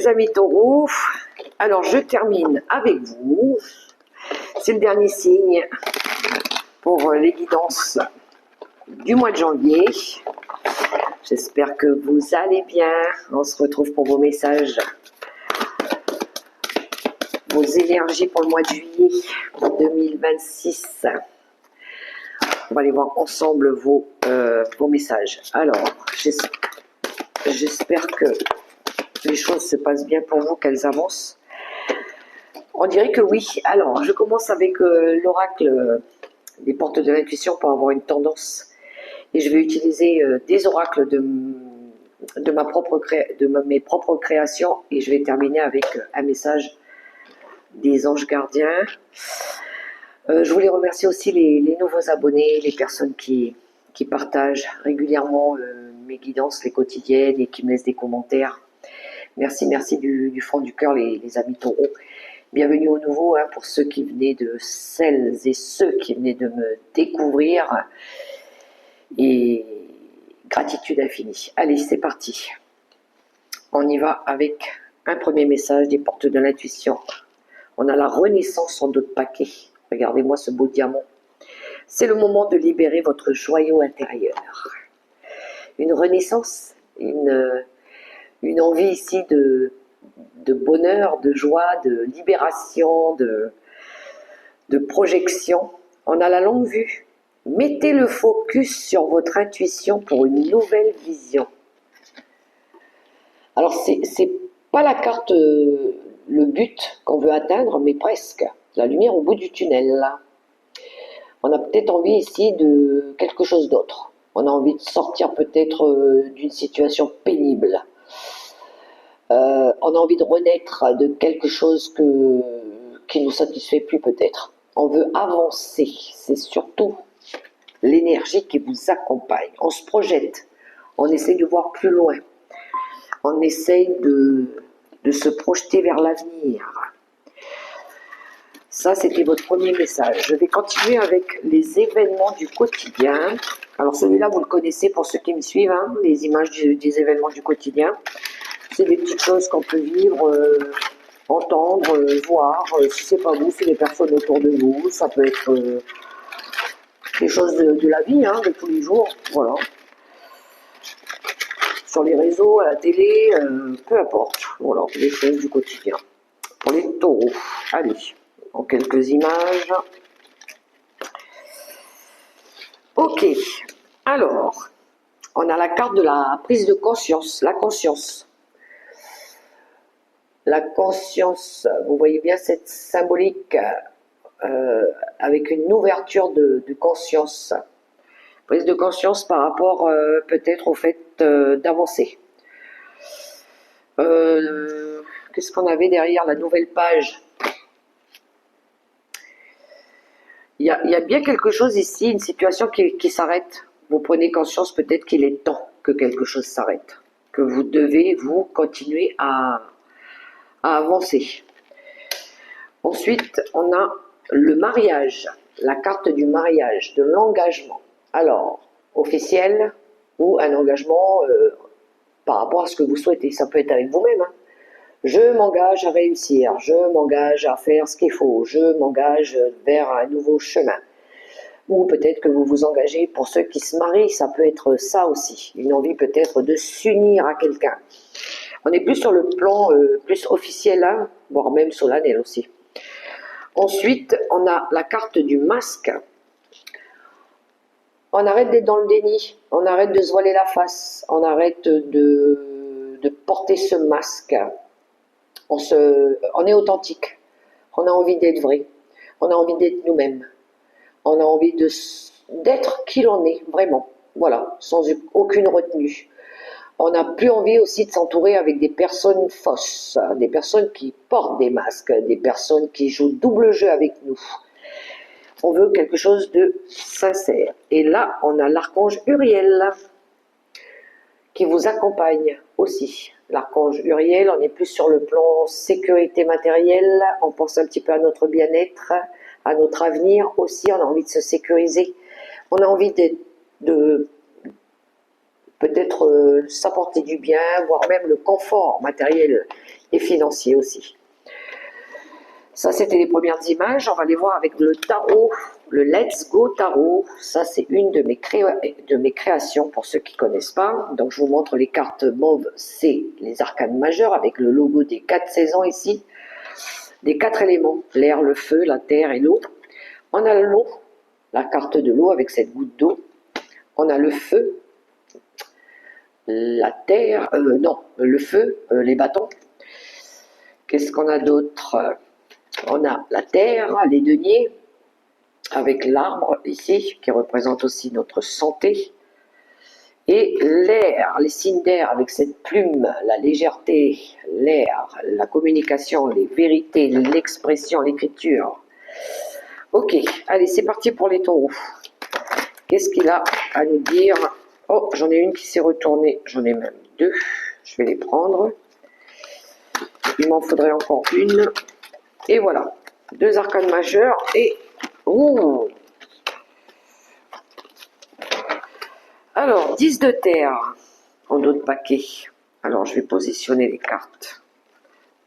mes amis taureaux, alors je termine avec vous. C'est le dernier signe pour les guidances du mois de janvier. J'espère que vous allez bien. On se retrouve pour vos messages, vos énergies pour le mois de juillet 2026. On va aller voir ensemble vos messages. Alors, j'espère que les choses se passent bien pour vous, qu'elles avancent. On dirait que oui. Alors, je commence avec l'oracle des portes de l'intuition pour avoir une tendance. Et je vais utiliser des oracles de mes propres créations. Et je vais terminer avec un message des anges gardiens. Je voulais remercier aussi les nouveaux abonnés, les personnes qui partagent régulièrement mes guidances, les quotidiennes, et qui me laissent des commentaires. Merci du fond du cœur, les amis taureaux. Bienvenue au nouveau, hein, pour celles et ceux qui venaient de me découvrir. Et gratitude infinie. Allez, c'est parti. On y va avec un premier message des portes de l'intuition. On a la renaissance en d'autres paquets. Regardez-moi ce beau diamant. C'est le moment de libérer votre joyau intérieur. Une renaissance, une envie ici de bonheur, de joie, de libération, de projection. On a la longue vue. Mettez le focus sur votre intuition pour une nouvelle vision. Alors, c'est pas la carte, le but qu'on veut atteindre, mais presque. La lumière au bout du tunnel, là. On a peut-être envie ici de quelque chose d'autre. On a envie de sortir peut-être d'une situation pénible. On a envie de renaître de quelque chose qui ne nous satisfait plus peut-être. On veut avancer. C'est surtout l'énergie qui vous accompagne. On se projette. On essaie de voir plus loin. On essaye de se projeter vers l'avenir. Ça, c'était votre premier message. Je vais continuer avec les événements du quotidien. Alors celui-là, vous le connaissez pour ceux qui me suivent, hein, les images des événements du quotidien. C'est des petites choses qu'on peut vivre, entendre, voir. Si c'est pas vous, c'est les personnes autour de vous. Ça peut être des choses de la vie, hein, de tous les jours. Voilà. Sur les réseaux, à la télé, peu importe. Voilà, des choses du quotidien. Pour les taureaux. Allez. En quelques images. Ok, alors, on a la carte de la prise de conscience, la conscience. La conscience, vous voyez bien cette symbolique avec une ouverture de conscience. Prise de conscience par rapport peut-être au fait d'avancer. Qu'est-ce qu'on avait derrière la nouvelle page ? Il y a bien quelque chose ici, une situation qui s'arrête. Vous prenez conscience peut-être qu'il est temps que quelque chose s'arrête. Que vous devez, vous, continuer à avancer. Ensuite, on a le mariage, la carte du mariage, de l'engagement. Alors, officiel ou un engagement par rapport à ce que vous souhaitez. Ça peut être avec vous-même, hein. Je m'engage à réussir, je m'engage à faire ce qu'il faut, je m'engage vers un nouveau chemin. Ou peut-être que vous vous engagez pour ceux qui se marient, ça peut être ça aussi, une envie peut-être de s'unir à quelqu'un. On est plus sur le plan plus officiel, hein, voire même solennel aussi. Ensuite, on a la carte du masque. On arrête d'être dans le déni, on arrête de se voiler la face, on arrête de porter ce masque. On est authentique, on a envie d'être vrai, on a envie d'être nous-mêmes, on a envie d'être qui l'on est, vraiment, voilà, sans aucune retenue. On n'a plus envie aussi de s'entourer avec des personnes fausses, des personnes qui portent des masques, des personnes qui jouent double jeu avec nous. On veut quelque chose de sincère. Et là, on a l'archange Uriel qui vous accompagne aussi. L'archange Uriel, on est plus sur le plan sécurité matérielle, on pense un petit peu à notre bien-être, à notre avenir aussi, on a envie de se sécuriser, on a envie de peut-être s'apporter du bien, voire même le confort matériel. et financier aussi. Ça, c'était les premières images. On va les voir avec le tarot, le Let's Go Tarot. Ça, c'est une de mes créations pour ceux qui ne connaissent pas. Donc, je vous montre les cartes mauves. C'est les arcanes majeures avec le logo des 4 saisons ici. Des 4 éléments, l'air, le feu, la terre et l'eau. On a l'eau, la carte de l'eau avec cette goutte d'eau. On a le feu, la terre, non, le feu, les bâtons. Qu'est-ce qu'on a d'autre? On a la terre, les deniers, avec l'arbre ici, qui représente aussi notre santé. Et l'air, les signes d'air, avec cette plume, la légèreté, l'air, la communication, les vérités, l'expression, l'écriture. Ok, allez, c'est parti pour les taureaux. Qu'est-ce qu'il a à nous dire? Oh, j'en ai une qui s'est retournée, j'en ai même 2. Je vais les prendre. Il m'en faudrait encore une. Et voilà, 2 arcanes majeures et... Ouh. Alors, 10 de terre en dos de paquet. Alors, je vais positionner les cartes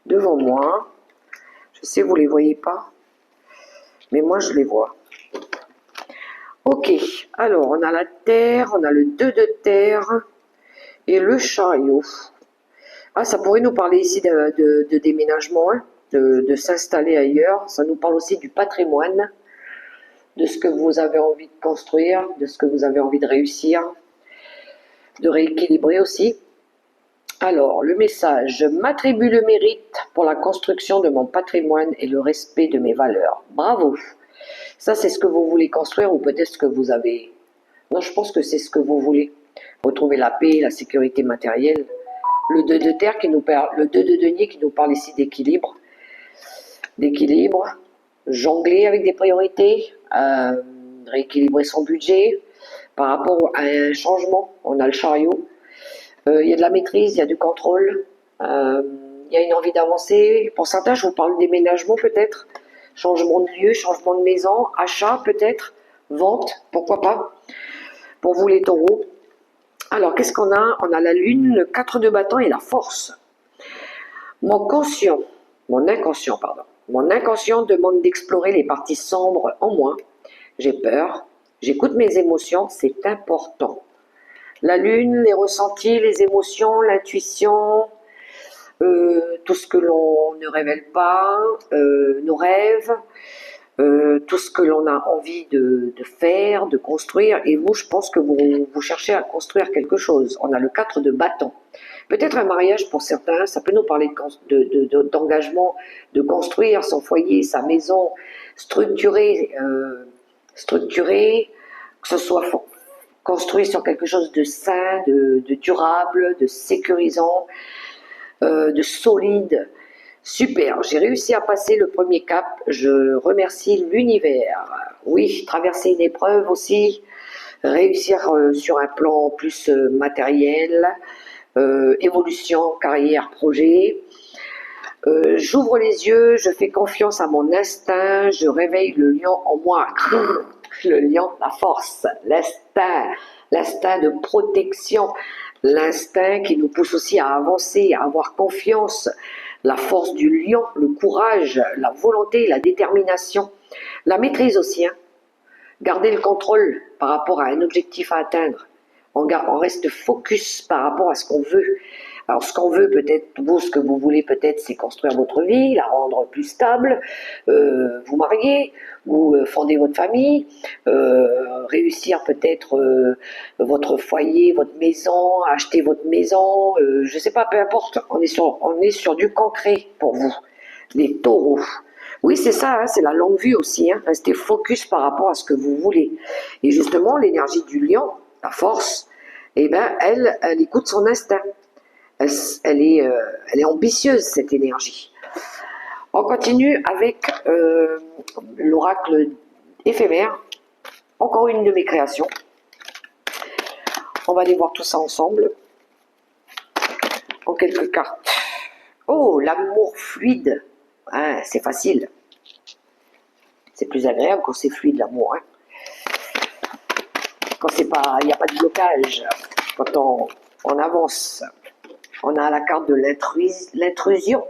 devant moi. Je sais, vous ne les voyez pas, mais moi, je les vois. Ok, alors, on a la terre, on a le 2 de terre et le chariot. Ah, ça pourrait nous parler ici de déménagement, hein, de s'installer ailleurs. Ça nous parle aussi du patrimoine, de ce que vous avez envie de construire, de ce que vous avez envie de réussir, de rééquilibrer aussi. Alors, le message: je m'attribue le mérite pour la construction de mon patrimoine et le respect de mes valeurs. Bravo! Ça, c'est ce que vous voulez construire ou peut-être ce que vous avez... Non, je pense que c'est ce que vous voulez. Retrouver la paix, la sécurité matérielle. Le 2 de terre qui nous parle, le 2 de denier qui nous parle ici d'équilibre. D'équilibre, jongler avec des priorités, rééquilibrer son budget par rapport à un changement. On a le chariot. Il y a de la maîtrise, il y a du contrôle, il y a une envie d'avancer. Pour certains, je vous parle de déménagement peut-être, changement de lieu, changement de maison, achat peut-être, vente, pourquoi pas, pour vous les taureaux. Alors, qu'est-ce qu'on a? On a la lune, le 4 de bâton et la force. Mon inconscient demande d'explorer les parties sombres en moi. J'ai peur, j'écoute mes émotions, c'est important. La lune, les ressentis, les émotions, l'intuition, tout ce que l'on ne révèle pas, nos rêves, tout ce que l'on a envie de faire, de construire. Et vous, je pense que vous cherchez à construire quelque chose. On a le 4 de bâton. Peut-être un mariage pour certains, ça peut nous parler d'engagement, de construire son foyer, sa maison, structurer, que ce soit construit sur quelque chose de sain, de durable, de sécurisant, de solide. Super, j'ai réussi à passer le premier cap, je remercie l'univers. Oui, traverser une épreuve aussi, réussir sur un plan plus matériel, évolution, carrière, projet. J'ouvre les yeux, je fais confiance à mon instinct, je réveille le lion en moi. Le lion, la force, l'instinct de protection, l'instinct qui nous pousse aussi à avancer, à avoir confiance, la force du lion, le courage, la volonté, la détermination, la maîtrise aussi, hein. Garder le contrôle par rapport à un objectif à atteindre. On reste focus par rapport à ce qu'on veut. Alors ce qu'on veut peut-être, vous, ce que vous voulez peut-être, c'est construire votre vie, la rendre plus stable, vous marier, ou fonder votre famille, réussir peut-être votre foyer, votre maison, acheter votre maison, je ne sais pas, peu importe, on est sur du concret pour vous, les taureaux. Oui, c'est ça, hein, c'est la longue vue aussi, hein, rester focus par rapport à ce que vous voulez. Et justement, l'énergie du lion, la force, eh ben, elle écoute son instinct. Elle est ambitieuse, cette énergie. On continue avec l'oracle éphémère, encore une de mes créations. On va aller voir tout ça ensemble, en quelques cartes. Oh, l'amour fluide, hein, c'est facile. C'est plus agréable quand c'est fluide, l'amour. Hein. Quand c'est pas, il n'y a pas de blocage, quand on avance. On a la carte de l'intrusion,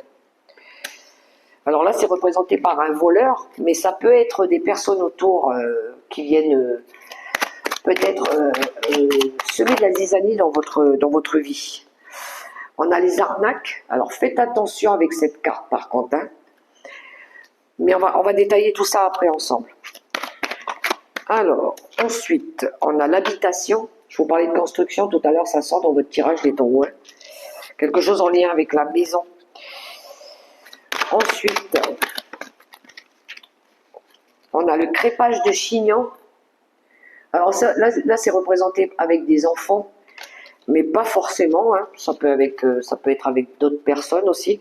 Alors là, c'est représenté par un voleur, mais ça peut être des personnes autour qui viennent peut-être semer de la zizanie dans votre vie. On a les arnaques. Alors faites attention avec cette carte par contre. Hein. Mais on va détailler tout ça après ensemble. Alors, ensuite, on a l'habitation. Je vous parlais de construction tout à l'heure, ça sort dans votre tirage des taureaux. Hein. Quelque chose en lien avec la maison. Ensuite, on a le crépage de chignon. Alors ça, là c'est représenté avec des enfants, mais pas forcément. Hein. Ça peut être avec d'autres personnes aussi.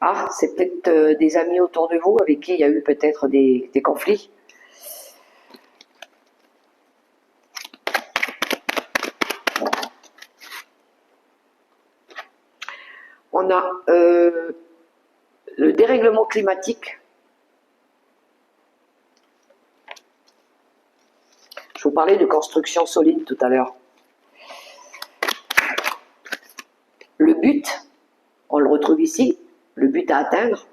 Ah, c'est peut-être des amis autour de vous avec qui il y a eu peut-être des conflits. On a le dérèglement climatique. Je vous parlais de construction solide tout à l'heure. Le but, on le retrouve ici, le but à atteindre.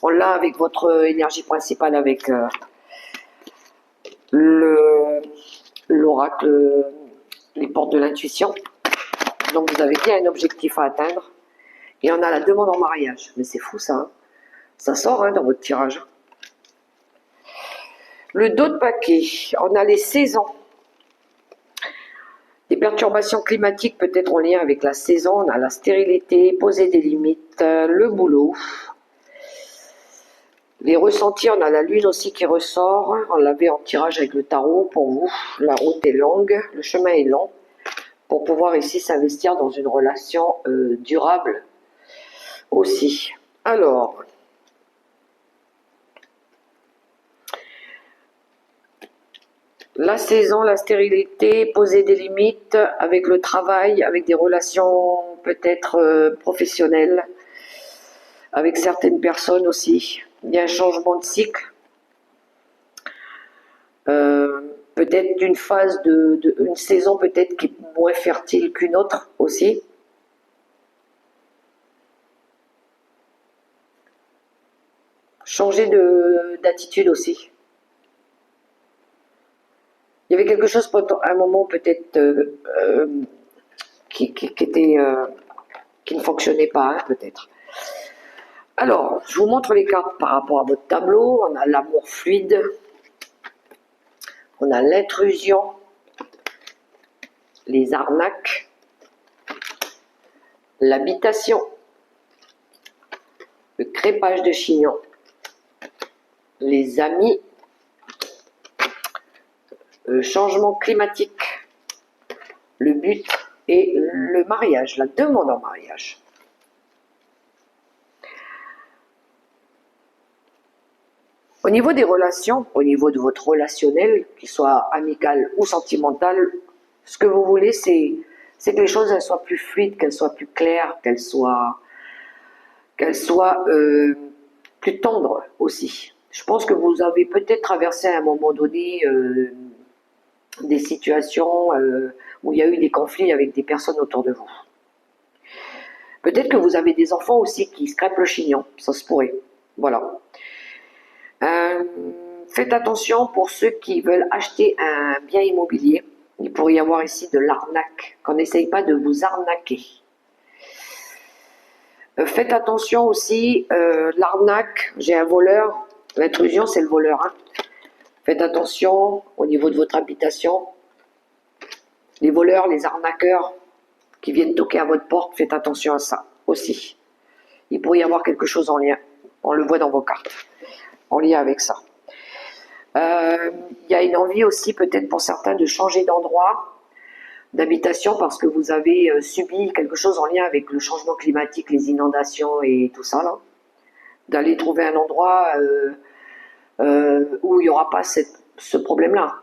On l'a avec votre énergie principale, avec l'oracle, les portes de l'intuition. Donc vous avez bien un objectif à atteindre. Et on a la demande en mariage. Mais c'est fou ça. Hein. Ça sort hein, dans votre tirage. Le dos de paquet. On a les saisons. Des perturbations climatiques peut-être en lien avec la saison. On a la stérilité, poser des limites, le boulot. Les ressentis, on a la lune aussi qui ressort. On l'avait en tirage avec le tarot pour vous. La route est longue, le chemin est long. Pour pouvoir ici s'investir dans une relation durable aussi. Alors, la saison, la stérilité, poser des limites avec le travail, avec des relations peut-être professionnelles, avec certaines personnes aussi. Il y a un changement de cycle. Peut-être d'une phase une saison peut-être qui est moins fertile qu'une autre aussi. Changer d'attitude aussi. Il y avait quelque chose à un moment peut-être qui ne fonctionnait pas, hein, peut-être. Alors, je vous montre les cartes par rapport à votre tableau. On a l'amour fluide, on a l'intrusion, les arnaques, l'habitation, le crépage de chignon, les amis, le changement climatique, le but et le mariage, la demande en mariage. Au niveau des relations, au niveau de votre relationnel, qu'il soit amical ou sentimental, ce que vous voulez, c'est que les choses elles soient plus fluides, qu'elles soient plus claires, qu'elles soient plus tendres aussi. Je pense que vous avez peut-être traversé à un moment donné des situations où il y a eu des conflits avec des personnes autour de vous. Peut-être que vous avez des enfants aussi qui se crêpent le chignon, ça se pourrait. Voilà. Faites attention pour ceux qui veulent acheter un bien immobilier. Il pourrait y avoir ici de l'arnaque, qu'on n'essaye pas de vous arnaquer. Faites attention aussi, l'arnaque, j'ai un voleur, l'intrusion c'est le voleur. Hein. Faites attention au niveau de votre habitation. Les voleurs, les arnaqueurs qui viennent toquer à votre porte, faites attention à ça aussi. Il pourrait y avoir quelque chose en lien, on le voit dans vos cartes, en lien avec ça. Il y a une envie aussi peut-être pour certains de changer d'endroit, d'habitation parce que vous avez subi quelque chose en lien avec le changement climatique, les inondations et tout ça là. D'aller trouver un endroit où il n'y aura pas ce problème-là.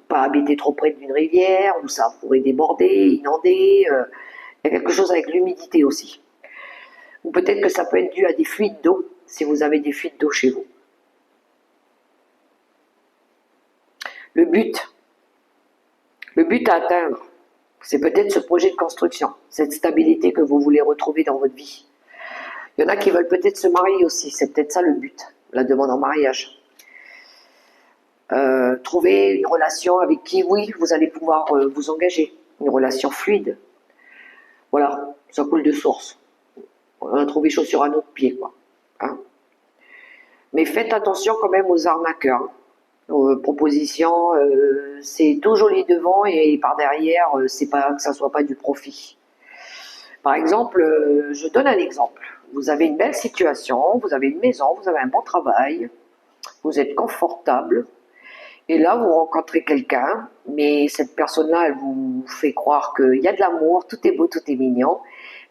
Pas habiter trop près d'une rivière où ça pourrait déborder, inonder. Il y a quelque chose avec l'humidité aussi. Ou peut-être que ça peut être dû à des fuites d'eau, si vous avez des fuites d'eau chez vous. Le but à atteindre, C'est peut-être ce projet de construction, cette stabilité que vous voulez retrouver dans votre vie. Il y en a qui veulent peut-être se marier aussi, c'est peut-être ça le but, la demande en mariage. Trouver une relation avec qui, oui, vous allez pouvoir vous engager, une relation fluide. Voilà, ça coule de source. On a trouvé chaussure à notre pied, quoi. Hein. Mais faites attention quand même aux arnaqueurs. Hein. Aux propositions, c'est tout joli devant et par derrière, c'est pas que ça soit pas du profit. Par exemple, je donne un exemple. Vous avez une belle situation, vous avez une maison, vous avez un bon travail, vous êtes confortable, et là vous rencontrez quelqu'un, mais cette personne-là, elle vous fait croire qu'il y a de l'amour, tout est beau, tout est mignon,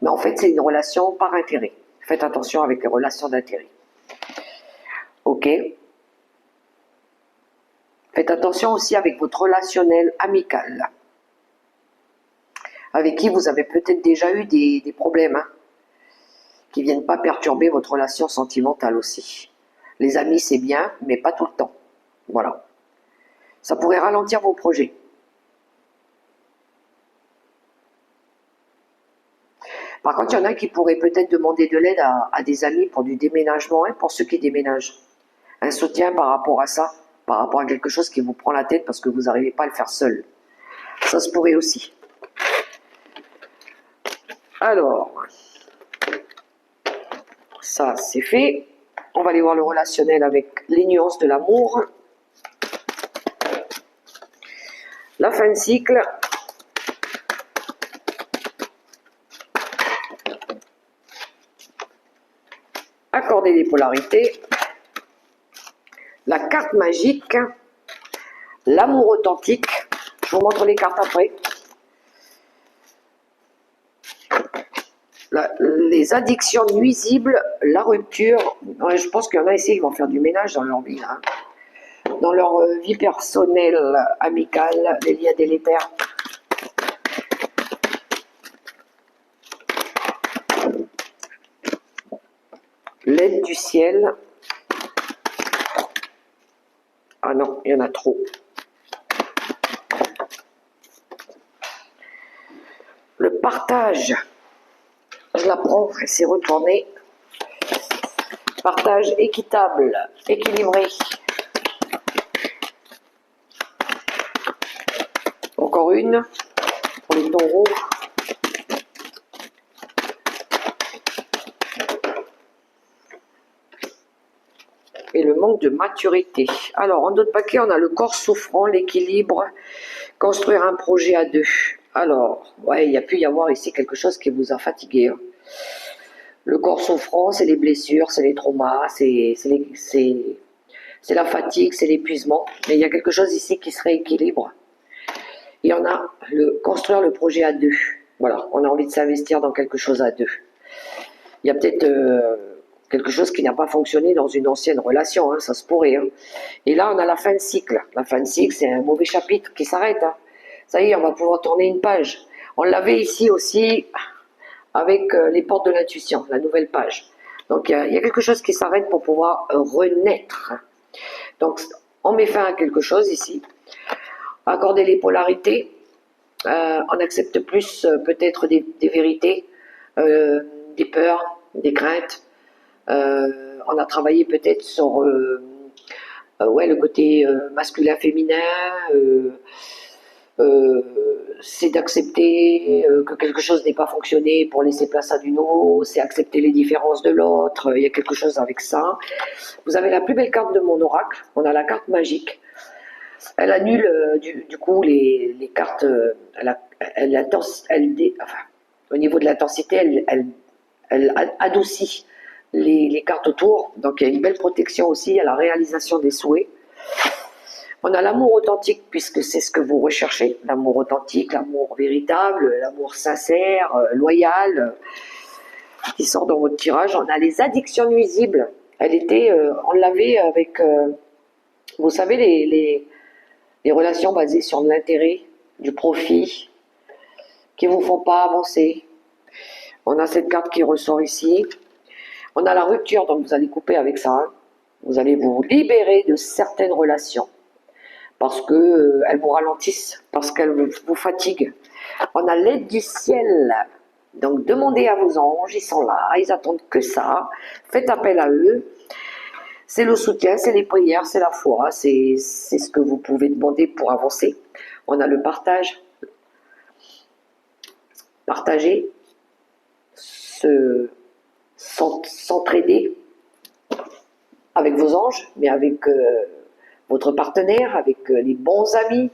mais en fait c'est une relation par intérêt. Faites attention avec les relations d'intérêt. Ok. Faites attention aussi avec votre relationnel amical, avec qui vous avez peut-être déjà eu des problèmes, hein, qui ne viennent pas perturber votre relation sentimentale aussi. Les amis, c'est bien, mais pas tout le temps. Voilà. Ça pourrait ralentir vos projets. Par contre, il y en a qui pourraient peut-être demander de l'aide à des amis pour du déménagement, hein, pour ceux qui déménagent. Un soutien par rapport à ça, par rapport à quelque chose qui vous prend la tête parce que vous n'arrivez pas à le faire seul. Ça se pourrait aussi. Alors, ça c'est fait. On va aller voir le relationnel avec les nuances de l'amour. La fin de cycle. Accorder les polarités. La carte magique. L'amour authentique. Je vous montre les cartes après. Les addictions nuisibles, la rupture. Ouais, je pense qu'il y en a ici qui vont faire du ménage dans leur vie. Hein. Dans leur vie personnelle, amicale, les liens délétères. L'aide du ciel. Ah non, il y en a trop. Le partage. Je la prends, elle s'est retournée. Partage équitable, équilibré. Encore une pour les taureaux. Et le manque de maturité. Alors, en d'autres paquets, on a le corps souffrant, l'équilibre, construire un projet à deux. Alors, ouais, il y a pu y avoir ici quelque chose qui vous a fatigué. Hein. Le corps souffrant, c'est les blessures, c'est les traumas, c'est la fatigue, c'est l'épuisement. Mais il y a quelque chose ici qui se rééquilibre. Il y en a construire le projet à deux. Voilà, on a envie de s'investir dans quelque chose à deux. Il y a peut-être quelque chose qui n'a pas fonctionné dans une ancienne relation, hein, ça se pourrait. Hein. Et là, on a la fin de cycle. La fin de cycle, c'est un mauvais chapitre qui s'arrête. Hein. Ça y est, on va pouvoir tourner une page. On l'avait ici aussi avec les portes de l'intuition, la nouvelle page. Donc, il y a quelque chose qui s'arrête pour pouvoir renaître. Donc, on met fin à quelque chose ici. Accorder les polarités. On accepte plus peut-être des vérités, des peurs, des craintes. On a travaillé peut-être sur ouais, le côté masculin-féminin. C'est d'accepter que quelque chose n'ait pas fonctionné pour laisser place à du nouveau, c'est accepter les différences de l'autre, il y a quelque chose avec ça. Vous avez la plus belle carte de mon oracle, on a la carte magique. Elle annule du coup les cartes, enfin, au niveau de l'intensité, elle adoucit les cartes autour, donc il y a une belle protection aussi à la réalisation des souhaits. On a l'amour authentique, puisque c'est ce que vous recherchez, l'amour authentique, l'amour véritable, l'amour sincère, loyal, qui sort dans votre tirage. On a les addictions nuisibles. On l'avait avec, vous savez, les relations basées sur de l'intérêt, du profit, qui ne vous font pas avancer. On a cette carte qui ressort ici. On a la rupture, donc vous allez couper avec ça. Hein. Vous allez vous libérer de certaines relations. parce qu'elles vous ralentissent, parce qu'elles vous fatiguent. On a l'aide du ciel. Donc demandez à vos anges, ils sont là, ils attendent que ça. Faites appel à eux. C'est le soutien, c'est les prières, c'est la foi, c'est ce que vous pouvez demander pour avancer. On a le partage. Partager, s'entraider avec vos anges, mais avec votre partenaire, avec les bons amis.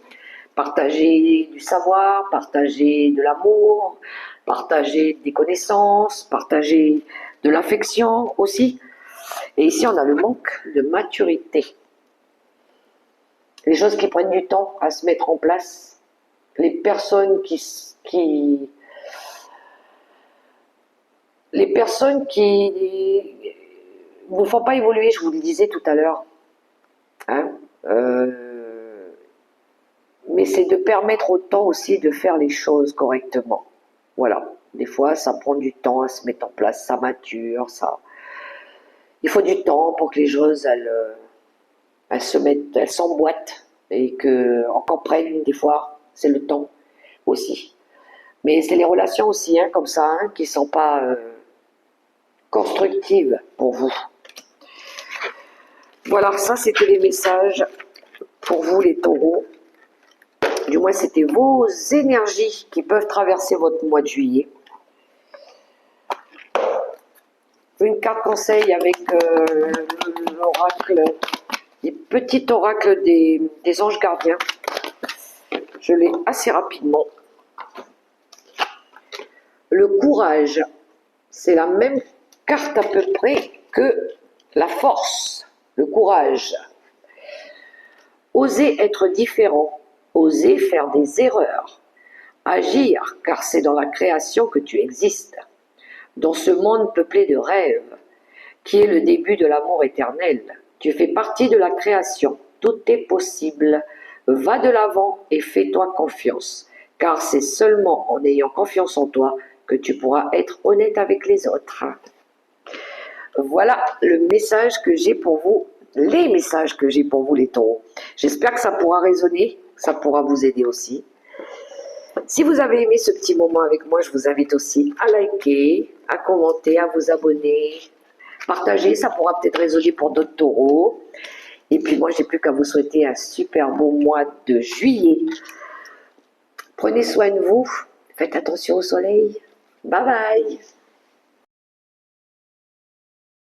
Partager du savoir, partager de l'amour, partager des connaissances, partager de l'affection aussi. Et ici, on a le manque de maturité. Les choses qui prennent du temps à se mettre en place. Les personnes qui ne vous font pas évoluer, je vous le disais tout à l'heure. Hein, mais c'est de permettre au temps aussi de faire les choses correctement. Voilà. Des fois, ça prend du temps à se mettre en place, ça mature, ça. Il faut du temps pour que les choses, elles s'emboîtent et qu'on comprenne des fois, c'est le temps aussi. Mais c'est les relations aussi, hein, comme ça, hein, qui ne sont pas constructives pour vous. Voilà, ça c'était les messages pour vous les taureaux. Du moins, c'était vos énergies qui peuvent traverser votre mois de juillet. Une carte conseil avec l'oracle, les petits oracles des anges gardiens. Je l'ai assez rapidement. Le courage, c'est la même carte à peu près que la force, le courage. Oser être différent, oser faire des erreurs, agir, car c'est dans la création que tu existes, dans ce monde peuplé de rêves, qui est le début de l'amour éternel. Tu fais partie de la création, tout est possible. Va de l'avant et fais-toi confiance, car c'est seulement en ayant confiance en toi que tu pourras être honnête avec les autres. Voilà le message que j'ai pour vous, les messages que j'ai pour vous les taureaux. J'espère que ça pourra résonner, ça pourra vous aider aussi. Si vous avez aimé ce petit moment avec moi, je vous invite aussi à liker, à commenter, à vous abonner, partager, ça pourra peut-être résonner pour d'autres taureaux. Et puis moi, je n'ai plus qu'à vous souhaiter un super beau mois de juillet. Prenez soin de vous, faites attention au soleil. Bye bye.